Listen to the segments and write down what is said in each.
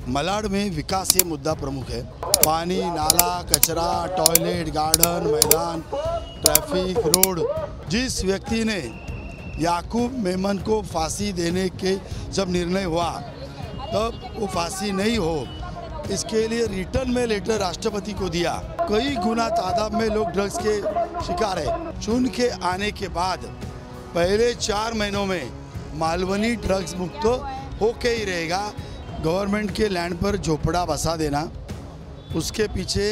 मलाड में विकास ये मुद्दा प्रमुख है। पानी, नाला, कचरा, टॉयलेट, गार्डन, मैदान, ट्रैफिक, रोड। जिस व्यक्ति ने याकूब मेमन को फांसी देने के जब निर्णय हुआ तब वो फांसी नहीं हो, इसके लिए रिटर्न में लेटर राष्ट्रपति को दिया। कई गुना तादाद में लोग ड्रग्स के शिकार है। चुन के आने के बाद पहले 4 महीनों में मालवनी ड्रग्स मुक्त होके ही रहेगा। गवर्नमेंट के लैंड पर झोपड़ा बसा देना, उसके पीछे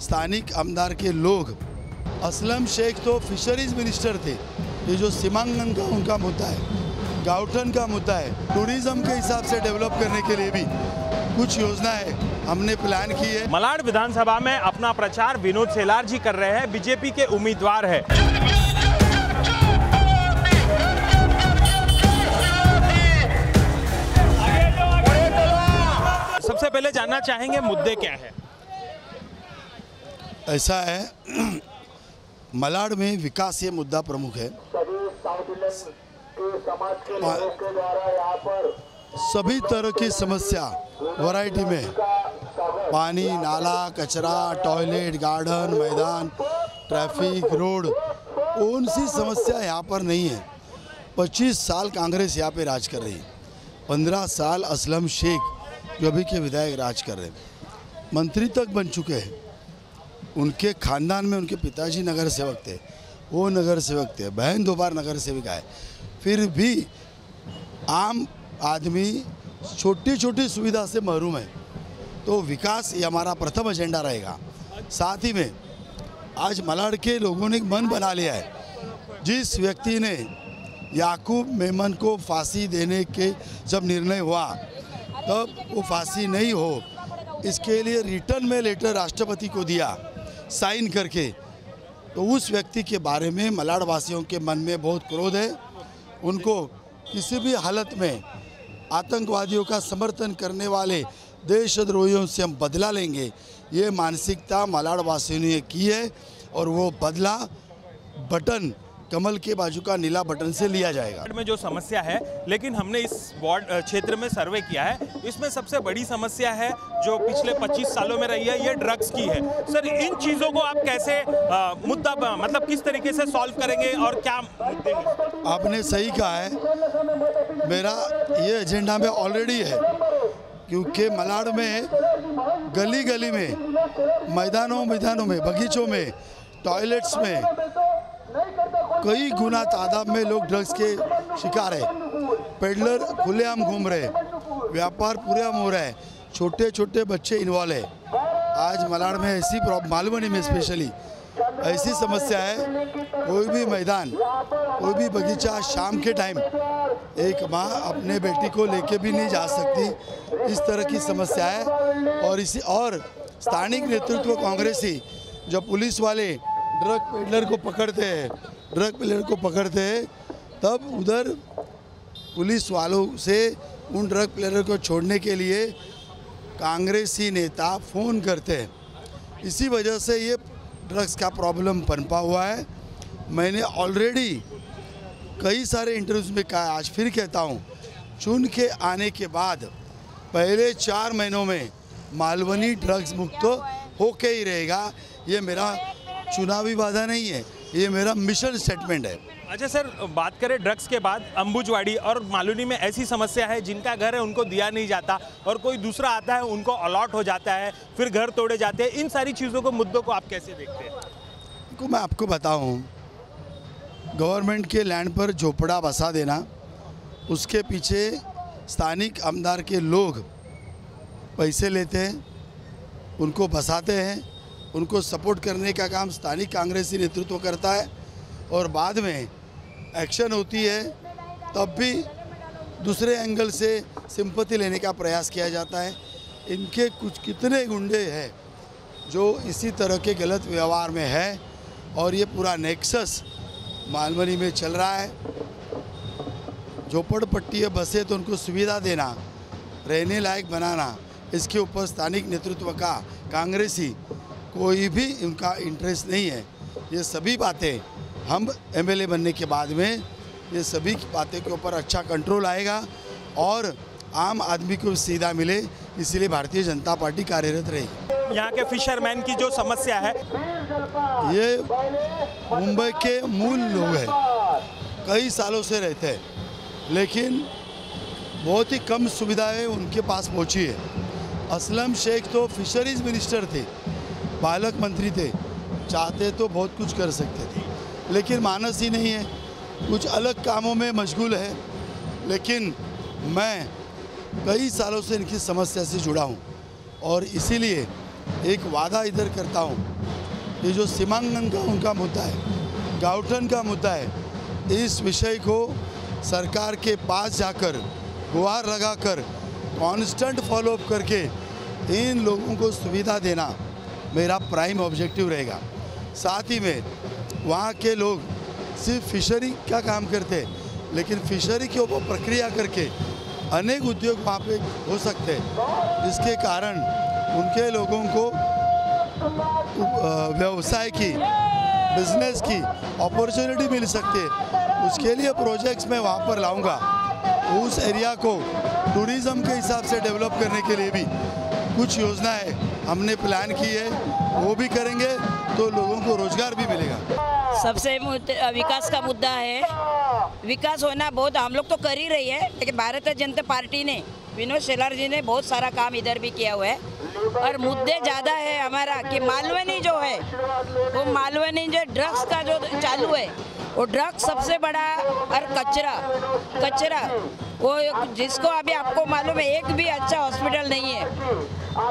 स्थानिक आमदार के लोग। असलम शेख तो फिशरीज मिनिस्टर थे। ये जो सीमांकन का उनका मुद्दा है, गाउटन का मुद्दा है, टूरिज्म के हिसाब से डेवलप करने के लिए भी कुछ योजना है, हमने प्लान की है। मलाड विधानसभा में अपना प्रचार विनोद सेलार जी कर रहे हैं, बीजेपी के उम्मीदवार है। सबसे पहले जानना चाहेंगे मुद्दे क्या है? ऐसा है, मलाड में विकास ये मुद्दा प्रमुख है। सभी तरह की समस्या वैरायटी में, पानी, नाला, कचरा, टॉयलेट, गार्डन, मैदान, ट्रैफिक, रोड, कौन सी समस्या यहाँ पर नहीं है। 25 साल कांग्रेस यहाँ पे राज कर रही है। 15 साल असलम शेख जो अभी के विधायक राज कर रहे हैं, मंत्री तक बन चुके हैं। उनके खानदान में उनके पिताजी नगर सेवक थे, वो नगर सेवक थे, बहन 2 बार नगर सेविका है। फिर भी आम आदमी छोटी छोटी सुविधा से महरूम है। तो विकास ये हमारा प्रथम एजेंडा रहेगा। साथ ही में आज मलाड के लोगों ने मन बना लिया है। जिस व्यक्ति ने याकूब मेमन को फांसी देने के जब निर्णय हुआ तब वो फांसी नहीं हो, इसके लिए रिटर्न में लेटर राष्ट्रपति को दिया साइन करके। तो उस व्यक्ति के बारे में मलाड वासियों के मन में बहुत क्रोध है। उनको किसी भी हालत में आतंकवादियों का समर्थन करने वाले देशद्रोहियों से हम बदला लेंगे, ये मानसिकता मलाड वासियों ने की है। और वो बदला बटन कमल के बाजू का नीला बटन से लिया जाएगा। में जो समस्या है, लेकिन हमने इस वार्ड क्षेत्र में सर्वे किया है, इसमें सबसे बड़ी समस्या है जो पिछले 25 सालों में रही है, ये ड्रग्स की है। सर, इन चीज़ों को आप कैसे मुद्दा मतलब किस तरीके से सॉल्व करेंगे और क्या मुद्दे? आपने सही कहा है, मेरा ये एजेंडा में ऑलरेडी है। क्योंकि मलाड में गली गली में, मैदानों में, बगीचों में, टॉयलेट्स में कई गुना तादाद में लोग ड्रग्स के शिकार है। पेडलर खुलेआम घूम रहे, व्यापार पूरा हो रहा है, छोटे छोटे बच्चे इन्वॉल्व है। आज मलाड में ऐसी मालवनी में स्पेशली ऐसी समस्या है, कोई भी मैदान, कोई भी बगीचा शाम के टाइम एक माँ अपने बेटी को लेके भी नहीं जा सकती, इस तरह की समस्या है। और स्थानिक नेतृत्व कांग्रेसी जब पुलिस वाले ड्रग पेडलर को पकड़ते हैं तब उधर पुलिस वालों से उन ड्रग पेडलर को छोड़ने के लिए कांग्रेसी नेता फ़ोन करते हैं। इसी वजह से ये ड्रग्स का प्रॉब्लम पनपा हुआ है। मैंने ऑलरेडी कई सारे इंटरव्यूज़ में कहा, आज फिर कहता हूँ, चुन के आने के बाद पहले 4 महीनों में मालवनी ड्रग्स मुक्त होके ही रहेगा। ये मेरा चुनावी वादा नहीं है, ये मेरा मिशन स्टेटमेंट है। अच्छा सर, बात करें ड्रग्स के बाद अंबुजवाड़ी और मालूनी में ऐसी समस्या है, जिनका घर है उनको दिया नहीं जाता और कोई दूसरा आता है उनको अलॉट हो जाता है, फिर घर तोड़े जाते हैं। इन सारी चीज़ों को, मुद्दों को आप कैसे देखते हैं? मैं आपको बताऊं, गवर्नमेंट के लैंड पर झोपड़ा बसा देना, उसके पीछे स्थानिक आमदार के लोग पैसे लेते हैं, उनको बसाते हैं, उनको सपोर्ट करने का काम स्थानिक कांग्रेसी नेतृत्व करता है। और बाद में एक्शन होती है तब भी दूसरे एंगल से सिंपैथी लेने का प्रयास किया जाता है। इनके कितने गुंडे हैं जो इसी तरह के गलत व्यवहार में है, और ये पूरा नेक्सस मालवनी में चल रहा है। झोपड़पट्टी बसे तो उनको सुविधा देना, रहने लायक बनाना, इसके ऊपर स्थानिक नेतृत्व का कांग्रेसी कोई भी उनका इंटरेस्ट नहीं है। ये सभी बातें हम एमएलए बनने के बाद में ये सभी बातें के ऊपर अच्छा कंट्रोल आएगा और आम आदमी को सीधा मिले, इसीलिए भारतीय जनता पार्टी कार्यरत रहेगी। यहाँ के फिशरमैन की जो समस्या है, ये मुंबई के मूल लोग हैं, कई सालों से रहते हैं, लेकिन बहुत ही कम सुविधाएं उनके पास पहुंची है। असलम शेख तो फिशरीज मिनिस्टर थे, पालक मंत्री थे, चाहते तो बहुत कुछ कर सकते थे, लेकिन मानस ही नहीं है, कुछ अलग कामों में मशगूल है। लेकिन मैं कई सालों से इनकी समस्या से जुड़ा हूँ और इसीलिए एक वादा इधर करता हूँ, ये जो सीमांकन का उनका मुद्दा है, गावठन का मुद्दा है, इस विषय को सरकार के पास जाकर गुहार लगाकर कांस्टेंट फॉलोअप करके इन लोगों को सुविधा देना मेरा प्राइम ऑब्जेक्टिव रहेगा। साथ ही में वहाँ के लोग सिर्फ फिशरी का काम करते हैं, लेकिन फिशरी के ऊपर प्रक्रिया करके अनेक उद्योग वहाँ पे हो सकते हैं, जिसके कारण उनके लोगों को व्यवसाय की, बिजनेस की अपॉर्चुनिटी मिल सकती है। उसके लिए प्रोजेक्ट्स मैं वहाँ पर लाऊंगा, उस एरिया को टूरिज़्म के हिसाब से डेवलप करने के लिए भी कुछ योजनाएं हमने प्लान की है, वो भी करेंगे तो लोगों को रोजगार भी मिलेगा। सबसे विकास का मुद्दा है, विकास होना बहुत हम लोग तो कर ही रही है, लेकिन भारतीय जनता पार्टी ने, विनोद शेलार जी ने बहुत सारा काम इधर भी किया हुआ है। और मुद्दे ज़्यादा है हमारा कि मालवनी जो है, वो मालवनी जो ड्रग्स का जो चालू है, वो ड्रग्स सबसे बड़ा, और कचरा वो जिसको अभी आपको मालूम है एक भी अच्छा हॉस्पिटल नहीं है।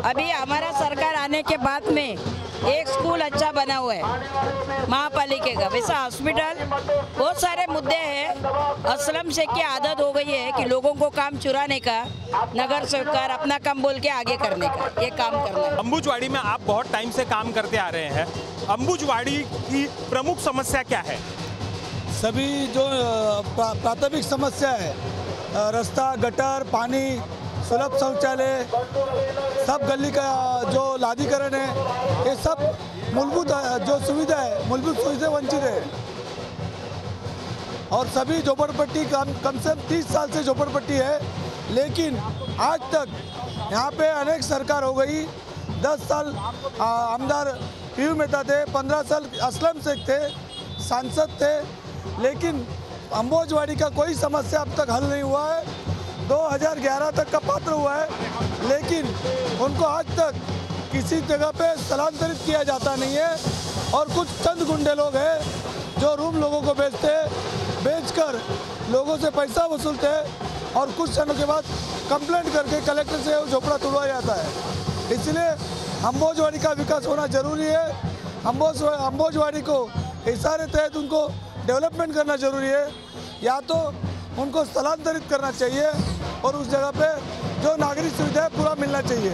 अभी हमारा सरकार आने के बाद में एक स्कूल अच्छा बना हुआ है महापालिका का, वैसा हॉस्पिटल, बहुत सारे मुद्दे हैं। असलम शेख की आदत हो गई है कि लोगों को काम चुराने का, नगर सरकार अपना काम बोल के आगे करने का, ये काम करना है। अंबुजवाड़ी में आप बहुत टाइम से काम करते आ रहे हैं, अंबुजवाड़ी की प्रमुख समस्या क्या है? सभी जो प्राथमिक समस्या है, रास्ता, गटर, पानी, सुलभ शौचालय, सब गली का जो लादीकरण है, ये सब मूलभूत जो सुविधा है, मूलभूत सुविधा वंचित है। और सभी झोपड़पट्टी कम से कम 30 साल से झोपड़पट्टी है, लेकिन आज तक यहाँ पे अनेक सरकार हो गई। 10 साल आमदार पीयू मेहता थे, 15 साल असलम शेख थे, सांसद थे, लेकिन अंबुजवाड़ी का कोई समस्या अब तक हल नहीं हुआ है। 2011 तक का पात्र हुआ है, लेकिन उनको आज तक किसी जगह पे स्थलांतरित किया जाता नहीं है। और कुछ चंद गुंडे लोग हैं जो रूम लोगों को बेचकर लोगों से पैसा वसूलते हैं और कुछ क्षणों के बाद कंप्लेंट करके कलेक्टर से झोपड़ा तुड़वाया जाता है। इसलिए अंबुजवाड़ी का विकास होना जरूरी है। अंबुजवाड़ी को इशारे तहत उनको डेवलपमेंट करना जरूरी है, या तो उनको स्थलांतरित करना चाहिए और उस जगह पे जो नागरिक सुविधा है पूरा मिलना चाहिए।